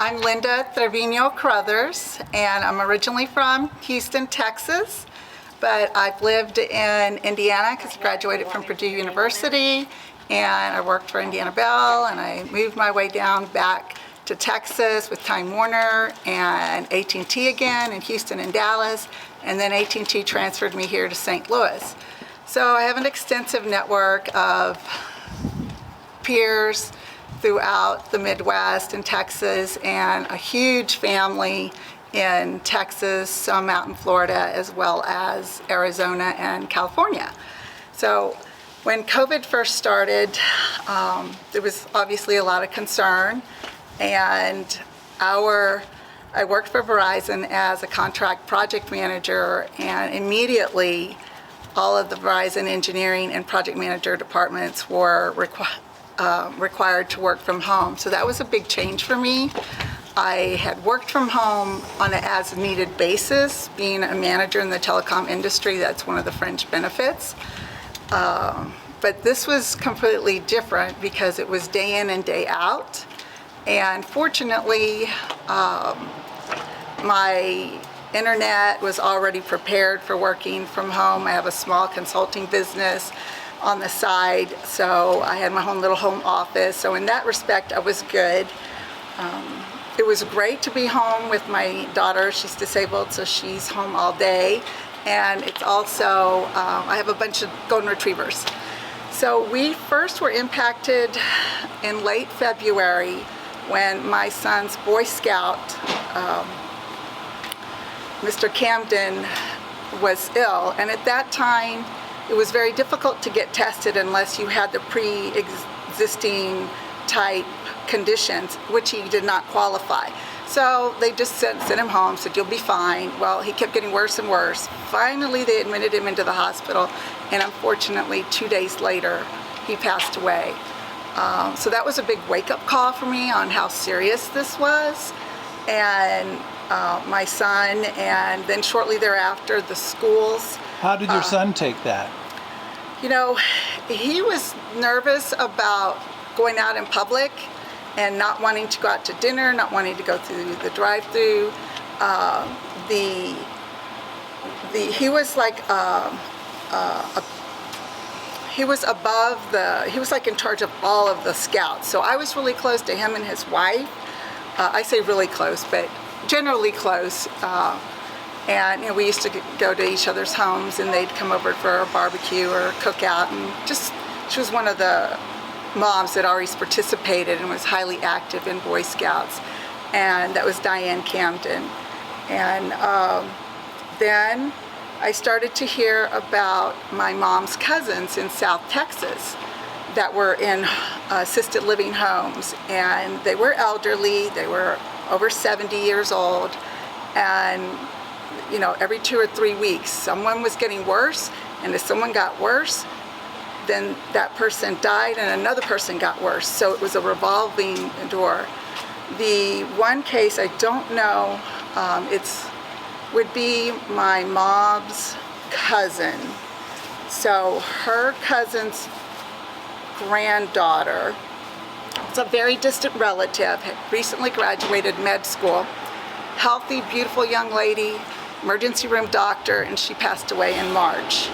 I'm Linda Trevino Crothers, and I'm originally from Houston, Texas, but I've lived in Indiana because I graduated from Purdue University, and I worked for Indiana Bell, and I moved my way down back to Texas with Time Warner and AT&T again in Houston and Dallas, and then AT&T transferred me here to St. Louis. So I have an extensive network of peers throughout the Midwest and Texas, and a huge family in Texas, some out in Florida, as well as Arizona and California. So when COVID first started, there was obviously a lot of concern, and I worked for Verizon as a contract project manager, and immediately all of the Verizon engineering and project manager departments were required to work from home. So that was a big change for me. I had worked from home on an as-needed basis. Being a manager in the telecom industry, that's one of the fringe benefits. But this was completely different because it was day in and day out. And fortunately, my internet was already prepared for working from home. I have a small consulting business on the side, so I had my own little home office. So in that respect, I was good. It was great to be home with my daughter. She's disabled, so she's home all day. And it's also, I have a bunch of golden retrievers. So we first were impacted in late February when my son's Boy Scout, Mr. Camden, was ill. And at that time, it was very difficult to get tested unless you had the pre-existing type conditions, which he did not qualify. So they just sent him home, said, "You'll be fine." Well, he kept getting worse and worse. Finally, they admitted him into the hospital, and unfortunately, 2 days later, he passed away. So that was a big wake-up call for me on how serious this was. And my son, and then shortly thereafter, the schools. How did your son take that? You know, he was nervous about going out in public and not wanting to go out to dinner, not wanting to go through the drive-through. He was like he was like in charge of all of the scouts. So I was really close to him and his wife. I say really close, but generally close. And you know, we used to go to each other's homes, and they'd come over for a barbecue or a cookout, and just, she was one of the moms that always participated and was highly active in Boy Scouts, and that was Diane Camden. And then I started to hear about my mom's cousins in South Texas that were in assisted living homes, and they were elderly, they were over 70 years old, and you know, every 2 or 3 weeks, someone was getting worse, and if someone got worse, then that person died and another person got worse. So it was a revolving door. The one case I don't know, would be my mom's cousin. So her cousin's granddaughter, it's a very distant relative, had recently graduated med school, healthy, beautiful young lady, emergency room doctor, and she passed away in March.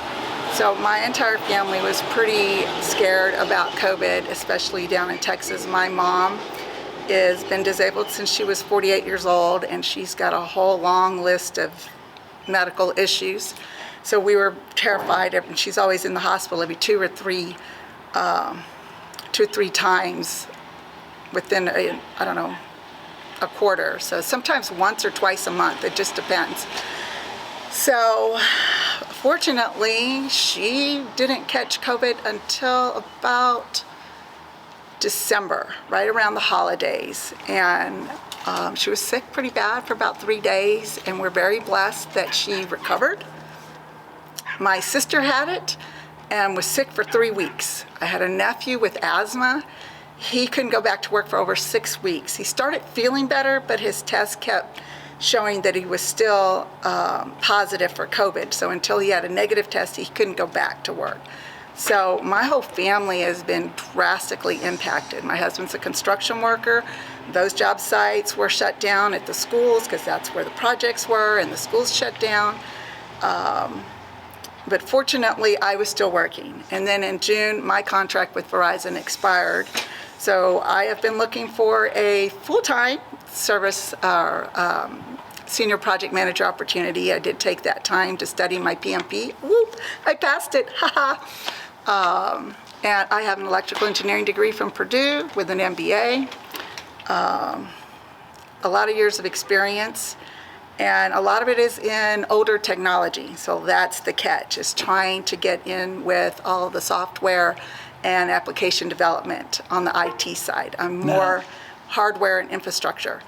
So my entire family was pretty scared about COVID, especially down in Texas. My mom has been disabled since she was 48 years old, and she's got a whole long list of medical issues. So we were terrified, and she's always in the hospital every 2 or 3 times within a quarter. So sometimes once or twice a month, it just depends. So fortunately, she didn't catch COVID until about December, right around the holidays. And she was sick pretty bad for about 3 days, and we're very blessed that she recovered. My sister had it and was sick for 3 weeks. I had a nephew with asthma. He couldn't go back to work for over 6 weeks. He started feeling better, but his test kept showing that he was still positive for COVID. So until he had a negative test, he couldn't go back to work. So my whole family has been drastically impacted. My husband's a construction worker. Those job sites were shut down at the schools because that's where the projects were, and the schools shut down. But fortunately, I was still working. And then in June, my contract with Verizon expired. So I have been looking for a full-time service senior project manager opportunity. I did take that time to study my PMP. Whoop, I passed it, haha. And I have an electrical engineering degree from Purdue with an MBA. A lot of years of experience. And a lot of it is in older technology. So that's the catch, is trying to get in with all of the software and application development on the IT side. I'm more hardware and infrastructure.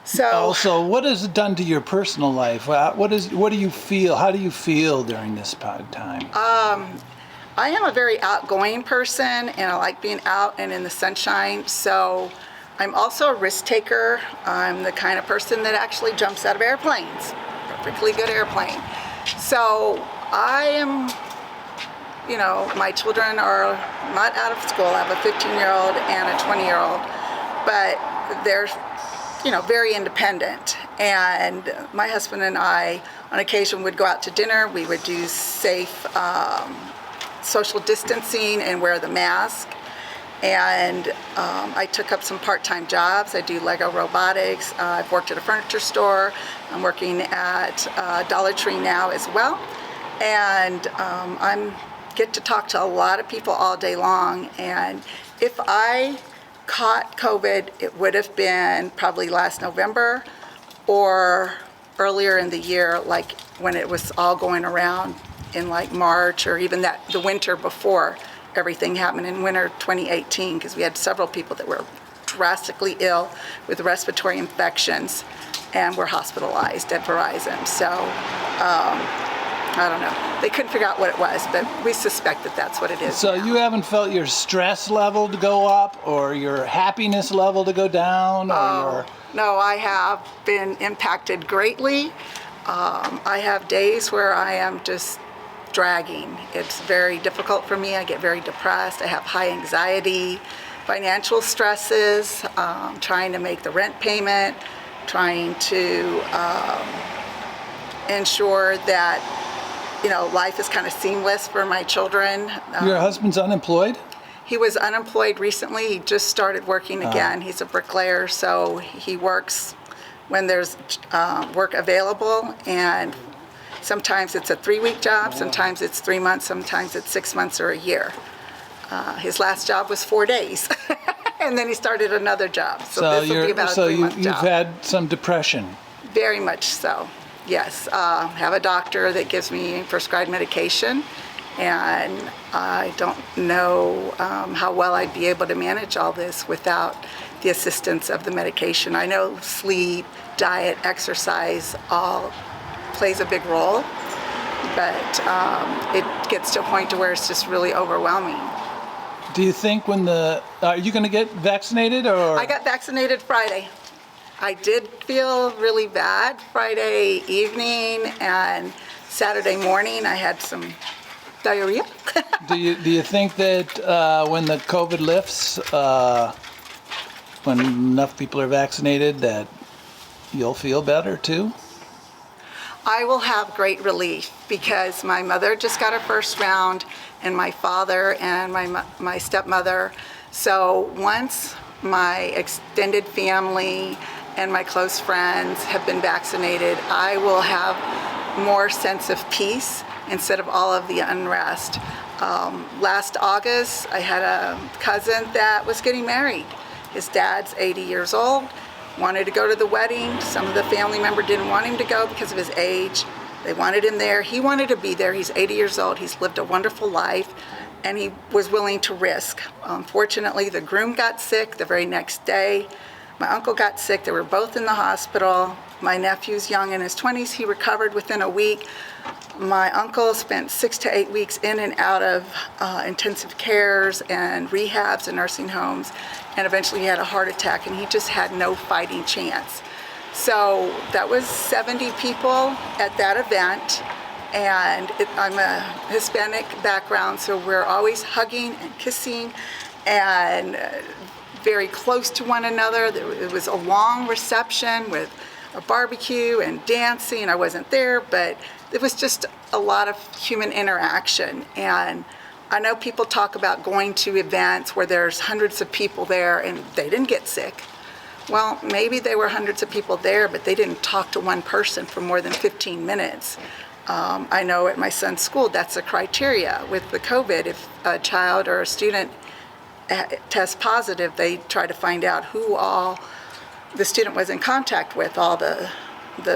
So also, what has it done to your personal life? What do you feel? How do you feel during this time? I am a very outgoing person, and I like being out and in the sunshine. So I'm also a risk taker. I'm the kind of person that actually jumps out of airplanes. Perfectly good airplane. So I am, my children are not out of school. I have a 15-year-old and a 20-year-old, but they're, very independent. And my husband and I, on occasion, would go out to dinner. We would do safe social distancing and wear the mask. And I took up some part-time jobs. I do Lego robotics. I've worked at a furniture store. I'm working at Dollar Tree now as well. And I get to talk to a lot of people all day long. And if I caught COVID, it would have been probably last November or earlier in the year, like when it was all going around in like March, or even the winter before everything happened in winter 2018, because we had several people that were drastically ill with respiratory infections and were hospitalized at Verizon. So I don't know. They couldn't figure out what it was, but we suspect that that's what it is. So now. You haven't felt your stress level to go up or your happiness level to go down? Or No, I have been impacted greatly. I have days where I am just dragging. It's very difficult for me. I get very depressed. I have high anxiety, financial stresses, trying to make the rent payment, trying to ensure that life is kind of seamless for my children. Your husband's unemployed? He was unemployed recently. He just started working again. He's a bricklayer, so he works when there's work available, and sometimes it's a 3-week job, sometimes it's 3 months, sometimes it's 6 months or a year. His last job was 4 days, and then he started another job. So this will be about a 3-month job. You've had some depression. Very much so, yes. I have a doctor that gives me prescribed medication, and I don't know how well I'd be able to manage all this without the assistance of the medication. I know sleep, diet, exercise all plays a big role, but it gets to a point to where it's just really overwhelming. Do you think are you going to get vaccinated or? I got vaccinated Friday. I did feel really bad Friday evening, and Saturday morning I had some diarrhea. Do you think that when the COVID lifts, when enough people are vaccinated, that you'll feel better too? I will have great relief because my mother just got her first round, and my father and my stepmother. So once my extended family and my close friends have been vaccinated, I will have more sense of peace instead of all of the unrest. Last August, I had a cousin that was getting married. His dad's 80 years old, wanted to go to the wedding. Some of the family member didn't want him to go because of his age. They wanted him there. He wanted to be there. He's 80 years old. He's lived a wonderful life, and he was willing to risk. Unfortunately, the groom got sick the very next day. My uncle got sick. They were both in the hospital. My nephew's young in his 20s. He recovered within a week. My uncle spent 6 to 8 weeks in and out of intensive cares and rehabs and nursing homes, and eventually he had a heart attack, and he just had no fighting chance. So that was 70 people at that event. And I'm a Hispanic background, so we're always hugging and kissing and very close to one another. It was a long reception with a barbecue and dancing. I wasn't there, but it was just a lot of human interaction. And I know people talk about going to events where there's hundreds of people there and they didn't get sick. Well, maybe there were hundreds of people there, but they didn't talk to one person for more than 15 minutes. I know at my son's school, that's a criteria with the COVID. If a child or a student tests positive, they try to find out who all the student was in contact with, all the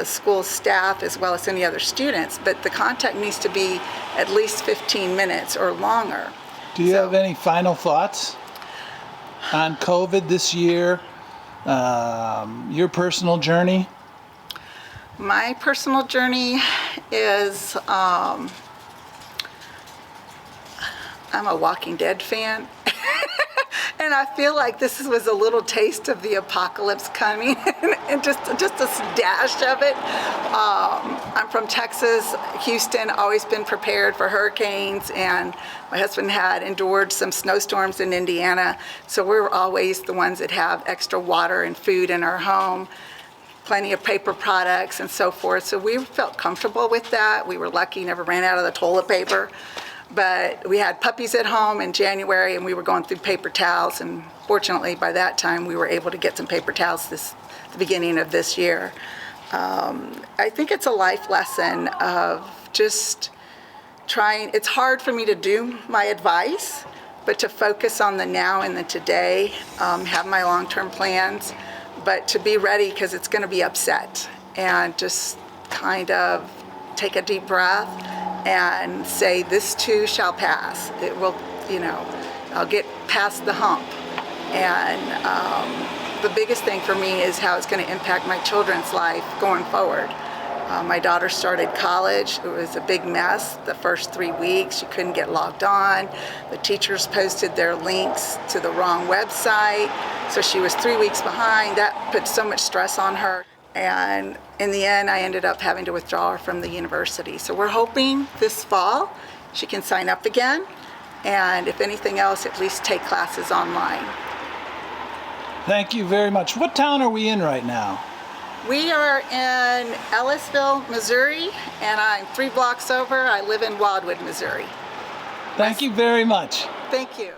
school staff as well as any other students, but the contact needs to be at least 15 minutes or longer. Do you have any final thoughts on COVID this year, your personal journey? My personal journey is, I'm a Walking Dead fan. And I feel like this was a little taste of the apocalypse coming, and just a dash of it. I'm from Texas, Houston, always been prepared for hurricanes, and my husband had endured some snowstorms in Indiana, so we're always the ones that have extra water and food in our home, plenty of paper products and so forth, so we felt comfortable with that. We were lucky, never ran out of the toilet paper. But we had puppies at home in January, and we were going through paper towels, and fortunately by that time we were able to get some paper towels the beginning of this year. I think it's a life lesson of just trying. It's hard for me to do my advice, but to focus on the now and the today, have my long-term plans, but to be ready because it's going to be upset, and just kind of take a deep breath and say, this too shall pass. It will, I'll get past the hump. And the biggest thing for me is how it's going to impact my children's life going forward. My daughter started college. It was a big mess the first 3 weeks. She couldn't get logged on. The teachers posted their links to the wrong website, so she was 3 weeks behind. That put so much stress on her. And in the end, I ended up having to withdraw her from the university. So we're hoping this fall she can sign up again, and if anything else, at least take classes online. Thank you very much. What town are we in right now? We are in Ellisville, Missouri, and I'm 3 blocks over. I live in Wildwood, Missouri. Thank you very much. Thank you.